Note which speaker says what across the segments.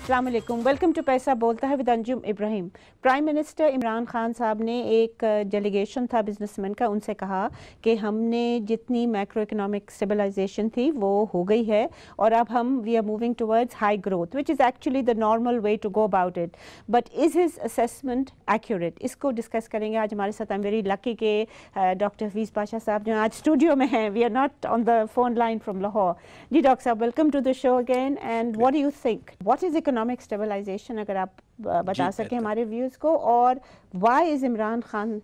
Speaker 1: السلام علیکم، welcome to پیسہ بولتا ہے with Anjum Ibrahim. Prime minister Imran Khan صاحب نے ایک ڈیلیگیشن تھا بزنس مین کا، ان سے کہا کہ ہم نے جتنی میکرو اکنامک اسٹیبلائزیشن تھی وہ ہو گئی ہے اور اب ہم we are moving towards high growth which is actually the normal way to go about it, but is his assessment accurate? اس کو ڈسکس کریں گے آج ہمارے ساتھ۔ آئی ایم ویری لکی کہ ڈاکٹر حفیظ پاشا صاحب جو آج اسٹوڈیو میں ہیں، we are not on the phone line from Lahore. جی ڈاکٹر صاحب، welcome to the show again, and what do you think what is economic stabilization, اگر آپ بتا سکیں ہمارے ویوز کو، اور why is Imran Khan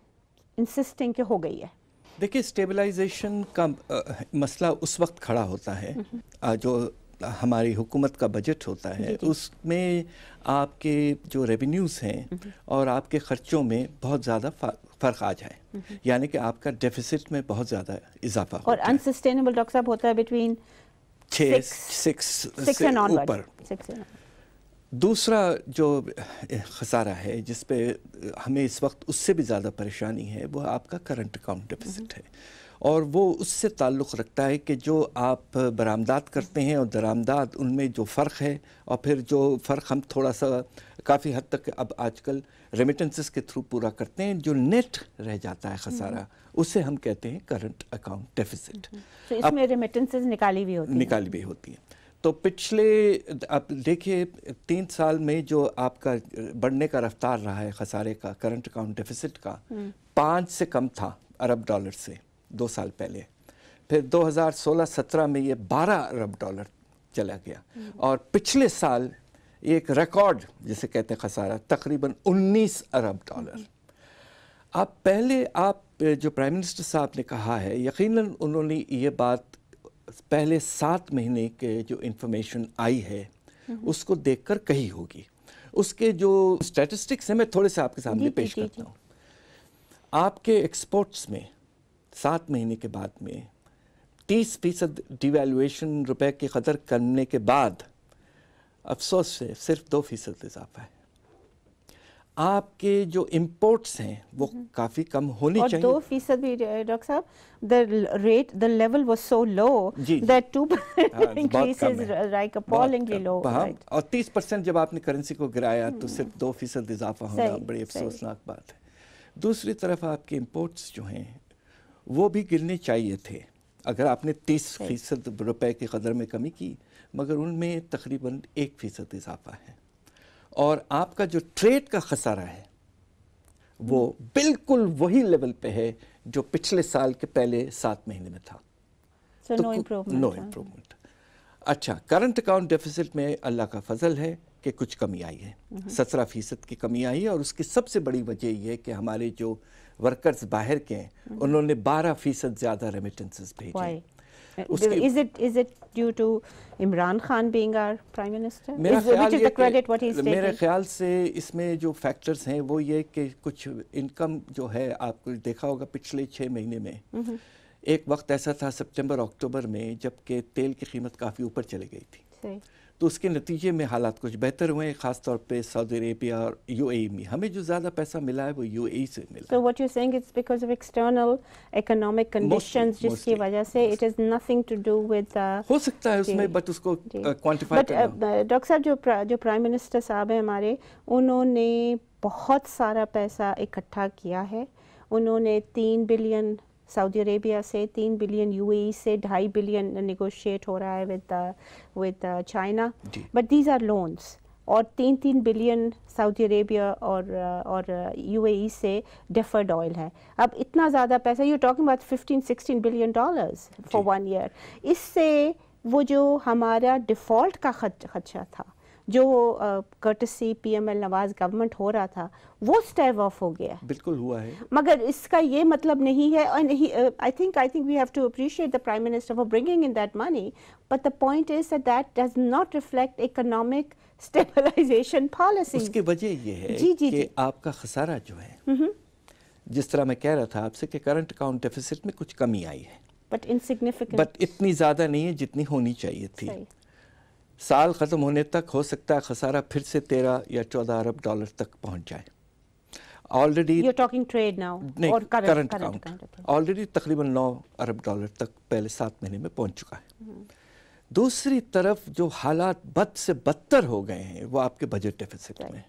Speaker 1: insisting کہ ہو گئی ہے؟
Speaker 2: دیکھیے، اسٹیبلائزیشن کا مسئلہ اس وقت کھڑا ہوتا ہے جو ہماری حکومت کا بجٹ ہوتا ہے، اس میں آپ کے جو ریونیوز ہیں اور آپ کے خرچوں میں بہت زیادہ فرق آ جائے، یعنی کہ آپ کا ڈیفیسٹ میں بہت زیادہ اضافہ ہو
Speaker 1: اور انسسٹینیبل ڈاکٹر صاحب ہوتا ہے بٹوین
Speaker 2: 6 سے اوپر۔ دوسرا جو خسارہ ہے جس پہ ہمیں اس وقت اس سے بھی زیادہ پریشانی ہے، وہ آپ کا کرنٹ اکاؤنٹ ڈیفیسٹ ہے، اور وہ اس سے تعلق رکھتا ہے کہ جو آپ برآمدات کرتے ہیں اور درآمدات، ان میں جو فرق ہے، اور پھر جو فرق ہم تھوڑا سا کافی حد تک اب آج کل ریمیٹنسز کے تھرو پورا کرتے ہیں، جو نیٹ رہ جاتا ہے خسارہ، اسے ہم کہتے ہیں کرنٹ اکاؤنٹ ڈیفیسٹ۔
Speaker 1: اس میں ریمیٹنسز نکالی بھی
Speaker 2: ہوتی ہیں۔ تو پچھلے اب دیکھیے 3 سال میں جو آپ کا بڑھنے کا رفتار رہا ہے خسارے کا، کرنٹ اکاؤنٹ ڈیفیسٹ کا، 5 سے کم تھا ارب ڈالر سے 2 سال پہلے، پھر 2016-17 میں یہ 12 ارب ڈالر چلا گیا، اور پچھلے سال ایک ریکارڈ جسے کہتے ہیں خسارہ تقریباً 19 ارب ڈالر۔ اب پہلے آپ جو پرائم منسٹر صاحب نے کہا ہے، یقیناً انہوں نے یہ بات پہلے 7 مہینے کے جو انفارمیشن آئی ہے اس کو دیکھ کر کہی ہوگی۔ اس کے جو اسٹیٹسٹکس ہیں میں تھوڑے سے آپ کے سامنے پیش کرتا ہوں۔ آپ کے ایکسپورٹس میں 7 مہینے کے بعد میں 30% ڈیویلویشن روپے کی قدر کرنے کے بعد افسوس سے صرف 2% اضافہ ہے۔ آپ کے جو امپورٹس ہیں وہ کافی کم ہونی چاہیے،
Speaker 1: اور 2% بھی ڈاکٹر صاحب the level was so low that 2% increase is like appallingly low.
Speaker 2: اور 30% جب آپ نے کرنسی کو گرایا تو صرف 2% اضافہ ہونا بڑی افسوسناک بات ہے۔ دوسری طرف آپ کے امپورٹس جو ہیں وہ بھی گرنے چاہیے تھے، اگر آپ نے 30% روپے کی قدر میں کمی کی، مگر ان میں تقریباً 1% اضافہ ہے، اور آپ کا جو ٹریڈ کا خسارہ ہے وہ بالکل وہی لیول پہ ہے جو پچھلے سال کے پہلے 7 مہینے میں تھا۔
Speaker 1: نو امپروومنٹ۔
Speaker 2: اچھا، کرنٹ اکاؤنٹ ڈیفیسٹ میں اللہ کا فضل ہے کہ کچھ کمی آئی ہے، 17% کی کمی آئی ہے، اور اس کی سب سے بڑی وجہ یہ ہے کہ ہمارے جو ورکرز باہر کے ہیں انہوں نے 12% زیادہ ریمیٹنسز بھیجے۔
Speaker 1: Is it due to Imran Khan being our Prime Minister?
Speaker 2: میرے خیال سے اس میں جو فیکٹرز ہیں وہ یہ کہ کچھ انکم جو ہے، آپ کو دیکھا ہوگا پچھلے 6 مہینے میں ایک وقت ایسا تھا سپتمبر اکتوبر میں جب کہ تیل کی قیمت کافی اوپر چلے گئی تھی، تو اس کے نتیجے میں حالات کچھ بہتر ہوئے، خاص طور پہ سعودی عربیہ اور UAE میں۔ ہمیں جو زیادہ پیسہ ملا ہے وہ UAE سے ملا۔
Speaker 1: So what you're saying it's because of external economic conditions جس کی وجہ سے it has nothing to do with
Speaker 2: ہو سکتا ہے اس میں، بٹ اس کو کوانٹیفائی کرنا۔
Speaker 1: بٹ ڈاکٹر صاحب جو پرائم منسٹر صاحب ہیں ہمارے، انہوں نے بہت سارا پیسہ اکٹھا کیا ہے، انہوں نے 3 بلین سعودی عربیہ سے، 3 بلین UAE سے، 2.5 بلین نیگوشیٹ ہو رہا ہے with China, but these are loans, اور 3 بلین سعودی عربیہ اور UAE سے ڈیفرڈ آئل ہے۔ اب اتنا زیادہ پیسہ، you talking about 15-16 billion dollars for 1 year، اس سے وہ جو ہمارا ڈیفالٹ کا خدشہ تھا، جو کرٹسی PML نواز گورنمنٹ ہو رہا تھا، وہ اسٹیو آف ہو گیا۔
Speaker 2: بالکل ہوا ہے،
Speaker 1: مگر اس کا یہ مطلب نہیں ہے، I think we have to appreciate the Prime Minister for bringing in that money, but the point is that does not reflect economic stabilization policies۔
Speaker 2: اس کی وجہ یہ ہے کہ آپ کا خسارہ جو ہے، جس طرح میں کہہ رہا تھا آپ سے کہ کرنٹ اکاؤنٹ ڈیفیسٹ میں کچھ کمی آئی ہے،
Speaker 1: but insignificant،
Speaker 2: بٹ اتنی زیادہ نہیں ہے جتنی ہونی چاہیے تھی۔ سال ختم ہونے تک ہو سکتا ہے خسارہ پھر سے 13 یا 14 ارب ڈالر تک پہنچ جائے۔ Already
Speaker 1: You're talking trade now or
Speaker 2: current account already تقریباً 9 ارب ڈالر تک پہلے 7 مہینے میں پہنچ چکا ہے۔ दूसरी तरफ जो हालात बद से बदतर हो गए हैं वो आपके बजट डेफिसिट में।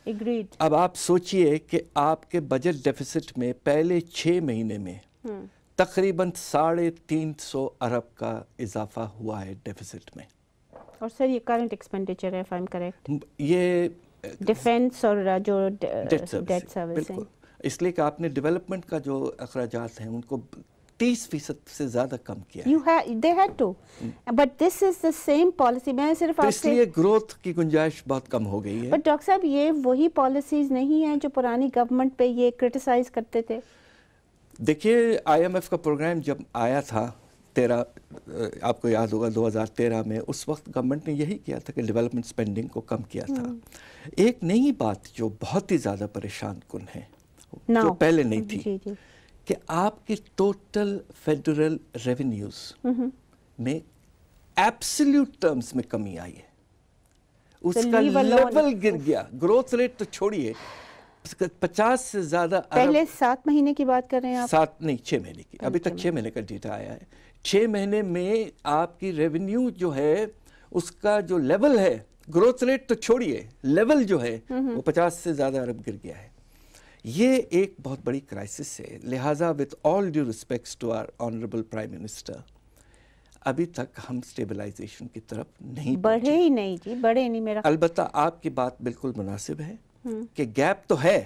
Speaker 1: Agreed.
Speaker 2: अब आप सोचिए कि आपके बजट डेफिसिट में पहले 6 महीने में तकरीबन 350 अरब का इजाफा हुआ है डेफिसिट में।
Speaker 1: और सर ये करंट एक्सपेंडिचर है, if I'm correct,
Speaker 2: ये
Speaker 1: डिफेंस और जो
Speaker 2: डेट
Speaker 1: डेट सर्विस है।
Speaker 2: बिल्कुल, इसलिए कि आपने डेवलपमेंट का जो अखराजात हैं उनको 30% से ज़्यादा कम किया है।
Speaker 1: They had to, but this is the same policy. मैं सिर्फ
Speaker 2: तो
Speaker 1: आपसे,
Speaker 2: इसलिए ग्रोथ की गुंजाइश बहुत कम हो गई है।
Speaker 1: बट डॉक्टर साहब ये वही पॉलिसीज नहीं हैं जो पुरानी गवर्नमेंट पे ये क्रिटिसाइज करते थे।
Speaker 2: देखिए IMF का प्रोग्राम जब आया था 13, आपको याद होगा 2013 में, उस वक्त गवर्नमेंट ने यही किया था कि डेवलपमेंट स्पेंडिंग को कम किया था। एक नई बात जो बहुत ही ज़्यादा परेशान कुन है, जो पहले नहीं थी,
Speaker 1: जी जी,
Speaker 2: कि आपके टोटल फेडरल रेवेन्यूज में एब्सोल्यूट टर्म्स में कमी आई है, उसका लेवल गिर गया। ग्रोथ रेट तो छोड़िए, 50 से ज़्यादा
Speaker 1: पहले 7 महीने की बात कर रहे हैं आप?
Speaker 2: 7 नहीं 6 महीने की, अभी तक 6 महीने का डेटा आया है। 6 महीने में आपकी रेवेन्यू जो है उसका जो लेवल है, ग्रोथ रेट तो छोड़िए, लेवल जो है वो 50 से ज़्यादा अरब गिर गया है। ये एक बहुत बड़ी क्राइसिस है। लिहाजा with all due respects to our honourable prime minister, अभी तक हम स्टेबलाइजेशन की तरफ नहीं
Speaker 1: बढ़े ही नहीं जी, बढ़े नहीं। मेरा
Speaker 2: अलबत्ता आपकी बात बिल्कुल मुनासिब है कि गैप तो है,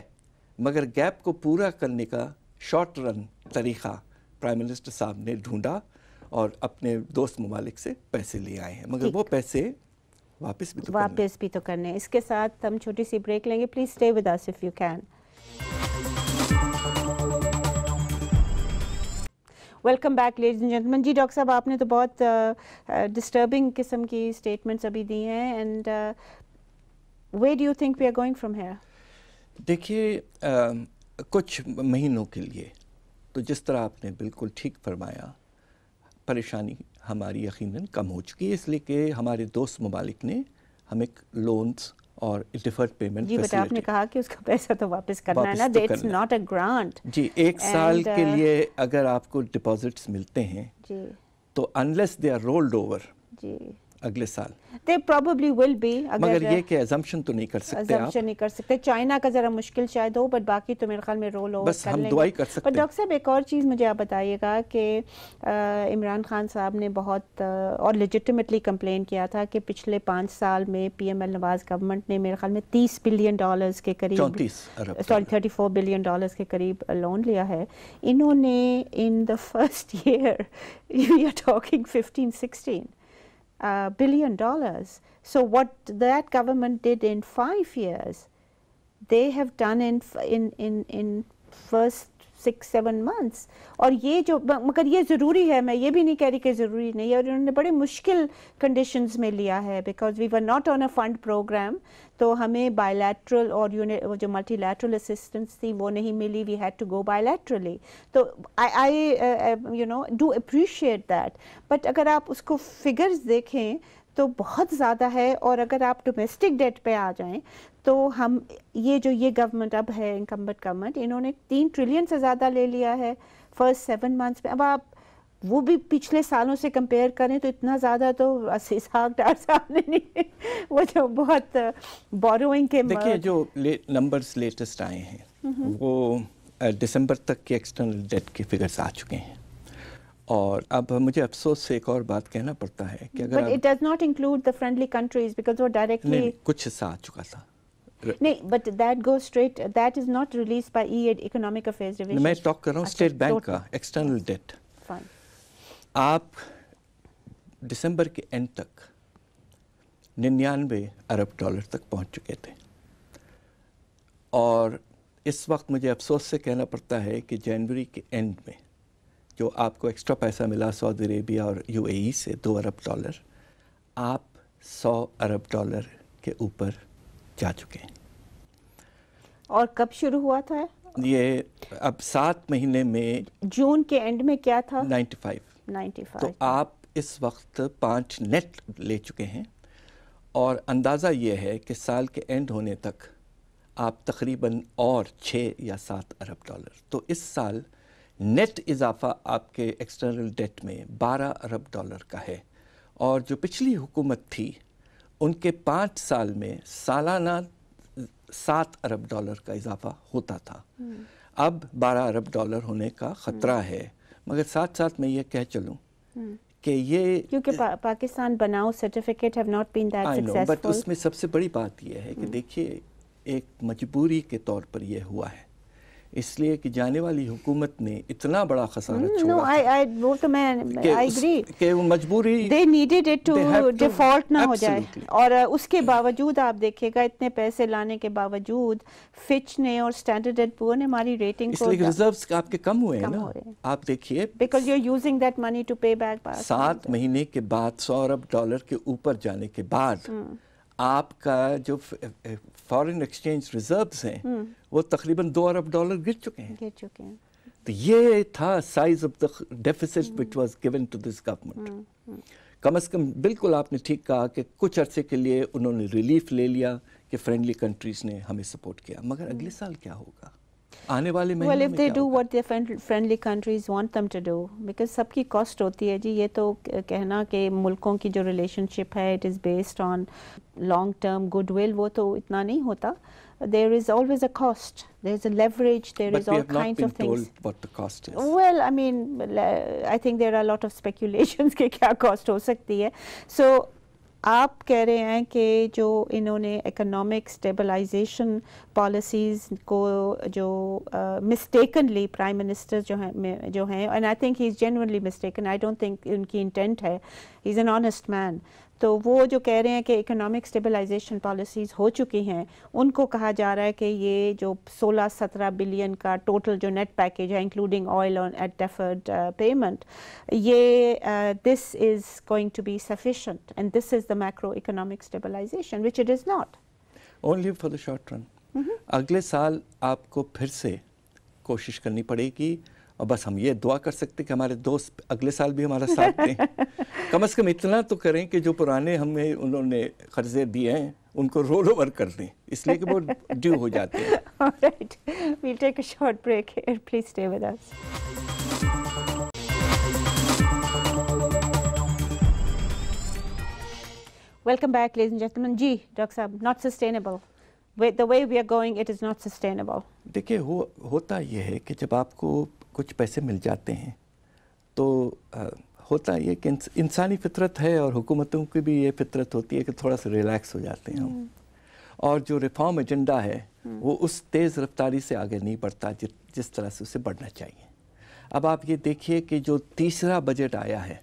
Speaker 2: मगर गैप को पूरा करने का शॉर्ट रन तरीका प्राइम मिनिस्टर साहब ने ढूंढा और अपने दोस्त ममालिक से पैसे ले आए हैं, मगर वो पैसे वापस भी तो
Speaker 1: करने। इसके साथ हम छोटी सी ब्रेक लेंगे। Please stay with us if you can. Welcome back ladies and gentleman. जी डॉक्टर साहब, आपने तो बहुत डिस्टर्बिंग किस्म की स्टेटमेंट्स अभी दी हैं, and where do you think we are going from here?
Speaker 2: देखिए कुछ महीनों के लिए तो जिस तरह आपने बिल्कुल ठीक फरमाया, परेशानी हमारी यकीनन कम हो चुकी है, इसलिए कि हमारे दोस्त ममालिक ने हमें लोन्स और डिफर्ड पेमेंट
Speaker 1: जी, बट आपने कहा कि उसका पैसा तो वापस करना है ना, दैट्स नॉट अ ग्रांट।
Speaker 2: जी, 1 साल के लिए अगर आपको डिपॉजिट्स मिलते हैं
Speaker 1: जी,
Speaker 2: तो unless they are rolled over
Speaker 1: जी
Speaker 2: अगले साल,
Speaker 1: they probably will be,
Speaker 2: मगर ये कि assumption तो नहीं कर सकते आप।
Speaker 1: नहीं कर सकते। चाइना का ज़रा मुश्किल शायद हो, बट बाकी तो मेरे ख्याल में रोल ओवर
Speaker 2: बस हम दुआई कर सकते हैं।
Speaker 1: पर डॉक्टर साहब एक और चीज़ मुझे आप बताइएगा कि इमरान खान साहब ने बहुत और लेजिटिमेटली कंप्लेन किया था कि पिछले 5 साल में PML नवाज गवर्नमेंट ने मेरे ख्याल में $30 बिलियन के करीब, 34 बिलियन डॉलर्स के करीब लोन लिया है। इन्होंने in the first year we are talking 15-16 billion dollars. So what that government did in 5 years, they have done in first 6-7 months. और ये जो, मगर ये ज़रूरी है, मैं ये भी नहीं कह रही कि ज़रूरी नहीं है, और उन्होंने बड़े मुश्किल कंडीशंस में लिया है, because we were not on a fund programme, तो हमें बायलैटरल और वो जो मल्टीलैटरल असिस्टेंस थी वो नहीं मिली, we had to go bilaterally. तो I you know do appreciate that, but अगर आप उसको फिगर्स देखें तो बहुत ज़्यादा है, और अगर आप डोमेस्टिक डेट पे आ जाएं तो हम ये गवर्नमेंट अब है इनकम्बेंट गवर्नमेंट, इन्होंने 3 ट्रिलियन से ज़्यादा ले लिया है फर्स्ट 7 मंथ्स में। अब आप वो भी पिछले सालों से कंपेयर करें तो इतना ज़्यादा तो इसहाक डार साहब ने नहीं, वो जो बहुत बोरोइंग के,
Speaker 2: देखिए जो नंबर्स लेटेस्ट आए हैं वो दिसंबर तक के एक्सटर्नल डेट के फिगर्स आ चुके हैं, और अब मुझे अफसोस से एक और बात कहना पड़ता है कि अगर
Speaker 1: But it does not include the friendly countries because वो directly
Speaker 2: नहीं, कुछ हिस्सा आ चुका था
Speaker 1: नहीं, but that goes straight, that is not released by Economic Affairs Division.
Speaker 2: मैं टॉक कर रहा हूँ स्टेट बैंक का एक्सटर्नल डेट।
Speaker 1: Fine.
Speaker 2: आप दिसंबर के एंड तक 99 अरब डॉलर तक पहुंच चुके थे, और इस वक्त मुझे अफसोस से कहना पड़ता है कि जनवरी के एंड में जो आपको एक्स्ट्रा पैसा मिला सऊदी अरेबिया और UAE से 2 अरब डॉलर, आप 100 अरब डॉलर के ऊपर जा चुके हैं।
Speaker 1: और कब शुरू हुआ था
Speaker 2: ये? अब 7 महीने में,
Speaker 1: जून के एंड में क्या था?
Speaker 2: 95। तो आप इस वक्त 5 नेट ले चुके हैं, और अंदाज़ा ये है कि साल के एंड होने तक आप तकरीबन और 6 या 7 अरब डॉलर, तो इस साल नेट इजाफा आपके एक्सटर्नल डेट में 12 अरब डॉलर का है, और जो पिछली हुकूमत थी उनके 5 साल में सालाना 7 अरब डॉलर का इजाफा होता था। अब 12 अरब डॉलर होने का ख़तरा है, मगर साथ साथ मैं ये कह चलूँ कि ये
Speaker 1: क्योंकि पाकिस्तान बनाओ certificate have not been that successful.
Speaker 2: But उसमें सबसे बड़ी बात यह है कि देखिए एक मजबूरी के तौर पर यह हुआ है, इसलिए कि जाने वाली हुकूमत ने इतना बड़ा खसारा छोड़ा।
Speaker 1: वो तो मैं आई एग्री
Speaker 2: कि वो मजबूरी
Speaker 1: they needed it to default ना हो जाए। और उसके बावजूद आप देखिएगा इतने पैसे लाने के बावजूद फिच ने और स्टैंडर्ड एंड पुअर ने हमारी रेटिंग को,
Speaker 2: इसलिए रिजर्व्स आपके कम हुए हैं ना। आप देखिए
Speaker 1: because you are using that money to pay back
Speaker 2: 7 महीने के बाद 100 अरब डॉलर के ऊपर जाने के बाद आपका जो फॉरेन एक्सचेंज रिजर्व्स हैं वो तकरीबन 2 अरब डॉलर गिर चुके हैं। तो ये था size of the deficit which was given to this government. कम से कम बिल्कुल आपने ठीक कहा कि कुछ अरसे के लिए उन्होंने रिलीफ ले लिया कि फ्रेंडली कंट्रीज ने हमें सपोर्ट किया, मगर अगले साल क्या होगा, आने वाले महीनों में
Speaker 1: well if they
Speaker 2: क्या
Speaker 1: do
Speaker 2: होगा?
Speaker 1: what the friendly countries want them to do, because सबकी कॉस्ट होती है जी। ये तो कहना कि मुल्कों की जो रिलेशनशिप है it is based on long term goodwill, वो तो इतना नहीं होता। There is always a cost, there is a leverage, there is all kinds of things.
Speaker 2: But we have not been told what the cost is.
Speaker 1: Well, I mean, I think there are a lot of speculations कि क्या cost हो सकती है। So आप कह रहे हैं कि जो इन्होंने इकोनॉमिक स्टेबलाइजेशन पॉलिसीज़ को जो मिस्टेकनली प्राइम मिनिस्टर जो हैं and I think he is genuinely mistaken, I don't think उनकी इंटेंट है, he is an honest man. तो वो जो कह रहे हैं कि इकोनॉमिक स्टेबलाइजेशन पॉलिसीज़ हो चुकी हैं, उनको कहा जा रहा है कि ये जो 16-17 बिलियन का टोटल जो नेट पैकेज है including oil on at deferred payment, ये this is going to be sufficient and this is the macro economic stabilization which it is not.
Speaker 2: Only for the short run. अगले साल आपको फिर से कोशिश करनी पड़ेगी, और बस हम ये दुआ कर सकते कि हमारे दोस्त अगले साल भी हमारा साथ दें। कम से कम इतना तो करें कि जो पुराने हमें उन्होंने कर्जे दिए हैं उनको रोल ओवर कर दें, इसलिए कि वो ड्यू हो जाते हैं।
Speaker 1: Alright, we'll take a short break here. Please stay with us. Welcome back, ladies and gentlemen. जी, डॉक्टर साहब, not sustainable. The way we are going, it is not sustainable.
Speaker 2: देखिए होता ये है कि जब आपको कुछ पैसे मिल जाते हैं तो होता ये कि इंसानी फितरत है और हुकूमतों की भी ये फितरत होती है कि थोड़ा सा रिलैक्स हो जाते हैं हम, और जो रिफॉर्म एजेंडा है वो उस तेज़ रफ्तारी से आगे नहीं बढ़ता जिस तरह से उसे बढ़ना चाहिए। अब आप ये देखिए कि जो तीसरा बजट आया है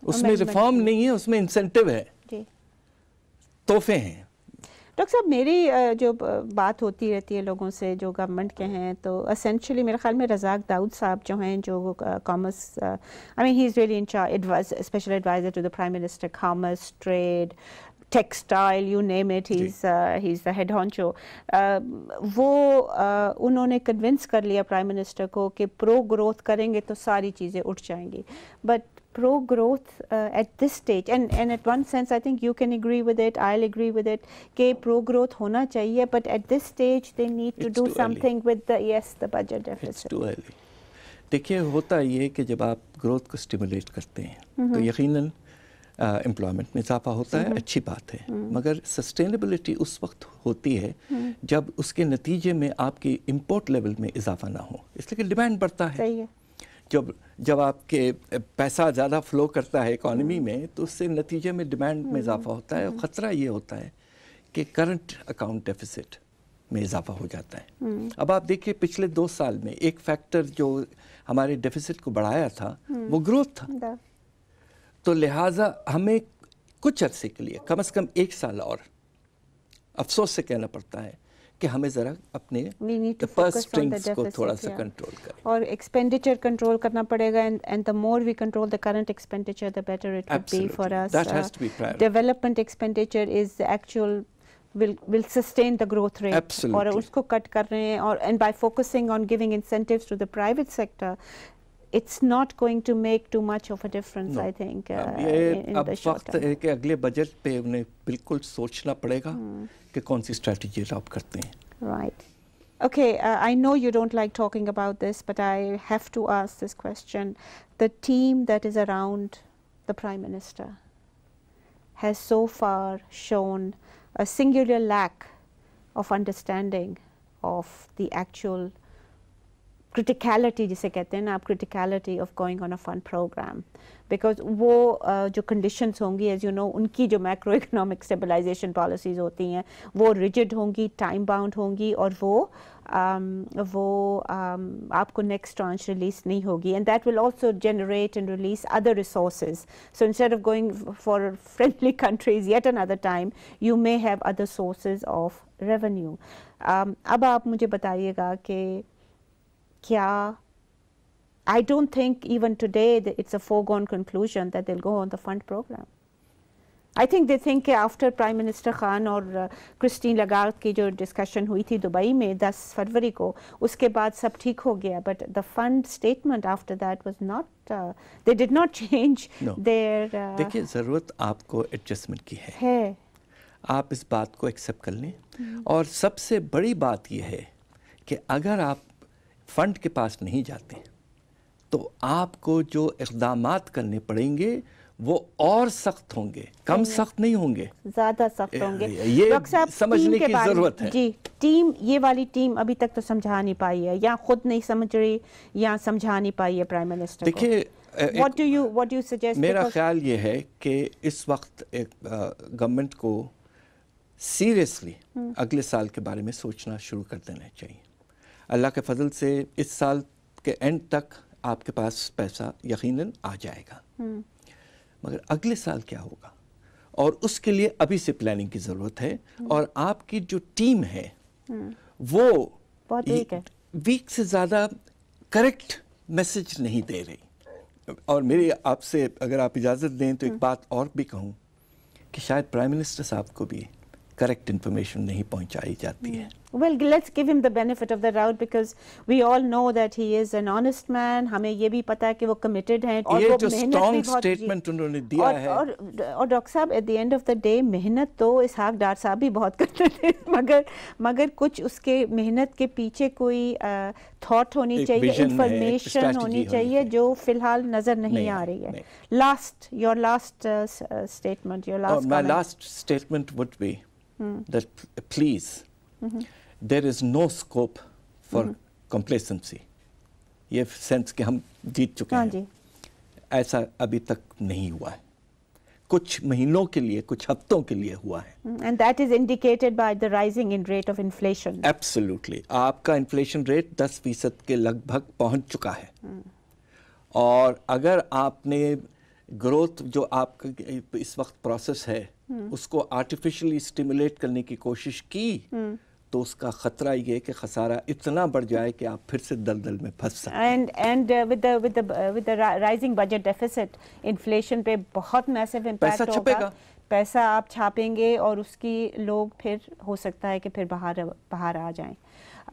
Speaker 2: उसमें रिफॉर्म नहीं है, उसमें इंसेंटिव है, तोहफे हैं।
Speaker 1: डॉक्टर साहब, मेरी जो बात होती रहती है लोगों से जो गवर्नमेंट के हैं, तो एसेंशियली मेरे ख्याल में रज़ाक दाऊद साहब जो हैं, जो commerce, I mean he is really in charge, special adviser to the prime minister, commerce, trade, textile, you name it, he is the head honcho. वो उन्होंने कन्विंस कर लिया प्राइम मिनिस्टर को कि प्रो ग्रोथ करेंगे तो सारी चीज़ें उठ जाएंगी। But pro growth at this stage, and at one sense I think you can agree with it, I'll agree with it, कि pro growth होना चाहिए, but at this stage they need to do something with the budget deficit.
Speaker 2: It's too early. देखिए होता ये कि जब आप growth को स्टिमुलेट करते हैं तो यकीनन एम्प्लॉयमेंट में इजाफा होता है, अच्छी बात है, मगर सस्टेनेबिलिटी उस वक्त होती है जब उसके नतीजे में आपकी इंपोर्ट लेवल में इजाफा ना हो, इसलिए कि डिमांड बढ़ता है।
Speaker 1: सही है।
Speaker 2: जब आपके पैसा ज़्यादा फ्लो करता है इकोनॉमी में तो उससे नतीजे में डिमांड में इजाफा होता है, और ख़तरा ये होता है कि करंट अकाउंट डेफिसिट में इजाफा हो जाता है। अब आप देखिए पिछले 2 साल में एक फैक्टर जो हमारे डेफिसिट को बढ़ाया था वो ग्रोथ था, तो लिहाजा हमें कुछ अरसे के लिए कम से कम 1 साल और अफसोस से कहना पड़ता है कि हमें ज़रा अपने पर्स स्ट्रिंग्स को थोड़ा सा कंट्रोल करें,
Speaker 1: और एक्सपेंडिचर कंट्रोल करना पड़ेगा, and the more we control the current expenditure the better it would be for us.
Speaker 2: That has to be priority.
Speaker 1: Development expenditure is actual will sustain the growth rate.
Speaker 2: Absolutely.
Speaker 1: और उसको cut कर रहे हैं, और and by focusing on giving incentives to the private sector, it's not going to make too much of a difference, I think, in the short term.
Speaker 2: अब वक्त है कि अगले बजट पे उन्हें बिल्कुल सोचना पड़ेगा कि कौन सी स्ट्रेटजी अडॉप्ट करते हैं।
Speaker 1: Right. Okay, I know you don't like talking about this, but I have to ask this question. The team that is around the Prime Minister, has so far shown a singular lack of understanding of the actual criticality, जिसे कहते हैं ना आप, criticality of going on a fund program, because वो जो conditions होंगी, as you know, उनकी जो macroeconomic stabilization policies होती हैं वो rigid होंगी, time bound होंगी, और वो आपको next tranche release नहीं होगी, and that will also generate and release other resources. So instead of going for friendly countries yet another time, you may have other sources of revenue. अब आप मुझे बताइएगा कि क्या, I don't think even today that it's a foregone conclusion that they'll go on the fund program. I think they think after Prime Minister Khan और Christine Lagarde की जो discussion हुई थी दुबई में 10 फरवरी को, उसके बाद सब ठीक हो गया, but the fund statement after that was not, they did not change their
Speaker 2: देखिए ज़रूरत आपको adjustment की है, आप इस बात को accept कर लें, और सबसे बड़ी बात ये है कि अगर आप फंड के पास नहीं जाते तो आपको जो इक़दामात करने पड़ेंगे वो और सख्त होंगे, कम सख्त नहीं होंगे, ज़्यादा सख्त होंगे। ये समझने की ज़रूरत है
Speaker 1: जी। टीम, ये वाली टीम अभी तक तो समझा नहीं पाई है, या खुद नहीं समझ रही या समझा नहीं पाई है प्राइम मिनिस्टर को।
Speaker 2: देखिए
Speaker 1: what do you suggest?
Speaker 2: मेरा ख्याल ये है कि इस वक्त एक गवर्नमेंट को सीरियसली अगले साल के बारे में सोचना शुरू कर देना चाहिए। अल्लाह के फजल से इस साल के एंड तक आपके पास पैसा यकीनन आ जाएगा, मगर अगले साल क्या होगा, और उसके लिए अभी से प्लानिंग की ज़रूरत है। और आपकी जो टीम है वो वीक से ज़्यादा करेक्ट मैसेज नहीं दे रही। और मेरी आपसे अगर आप इजाज़त दें तो एक बात और भी कहूँ कि शायद प्राइम मिनिस्टर साहब को भी करेक्ट इन्फॉर्मेशन नहीं पहुंचाई जाती है।
Speaker 1: Well, let's give him the benefit of the doubt because we all know that he is an honest man. हमें ये भी पता है कि वो committed हैं और वो मेहनत भी बहुत,
Speaker 2: ये जो strong statement उन्होंने दिया है,
Speaker 1: और डॉक्टर साहब at the end of the day मेहनत तो इसहाक डार साहब भी बहुत करते थे, मगर कुछ उसके मेहनत के पीछे कोई थॉट होनी चाहिए, इंफॉर्मेशन होनी चाहिए जो फिलहाल नजर नहीं आ रही है। Your last statement, your last comment.
Speaker 2: My last statement would be that please, there is no scope for complacency. ये सेंस कि हम जीत चुके हैं, ऐसा अभी तक नहीं हुआ है, कुछ महीनों के लिए, कुछ हफ्तों के लिए हुआ है।
Speaker 1: And that is indicated by the rising in rate of inflation.
Speaker 2: Absolutely, आपका इन्फ्लेशन रेट 10% के लगभग पहुंच चुका है, और अगर आपने ग्रोथ जो आपका इस वक्त प्रोसेस है उसको आर्टिफिशियली स्टिमुलेट करने की कोशिश की तो उसका खतरा ये कि खसारा इतना बढ़ जाए कि आप फिर से दलदल में फंस सकते हैं।
Speaker 1: And with the rising budget deficit, inflation पे बहुत massive impact होगा। पैसा आप छापेंगे और उसकी लोग फिर हो सकता है कि फिर बाहर आ जाएं।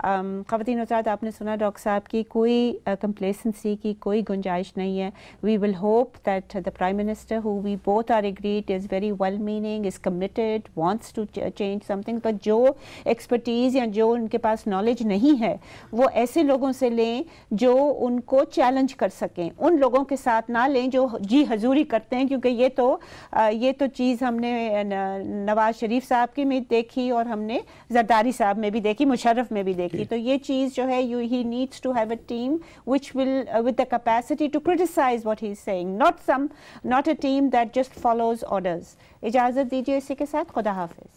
Speaker 1: ख़वातीन हज़रात, आपने सुना डॉक्टर साहब की कोई कंप्लेसेंसी की कोई गुंजाइश नहीं है। We will hope that the prime minister who we both are agreed is very well meaning, is committed, wants to change something, पर जो एक्सपर्टीज़ या जो उनके पास नॉलेज नहीं है वो ऐसे लोगों से लें जो उनको चैलेंज कर सकें, उन लोगों के साथ ना लें जो जी हजूरी करते हैं, क्योंकि ये तो चीज़ हमने नवाज शरीफ साहब की में देखी और हमने जरदारी साहब में भी देखी, मुशर्रफ में भी देखी। तो ये चीज़ जो है he needs to have a team which will with the capacity to criticize what he is saying, not a team that just follows orders. इजाज़त दीजिए इसी के साथ, खुदा हाफिज़।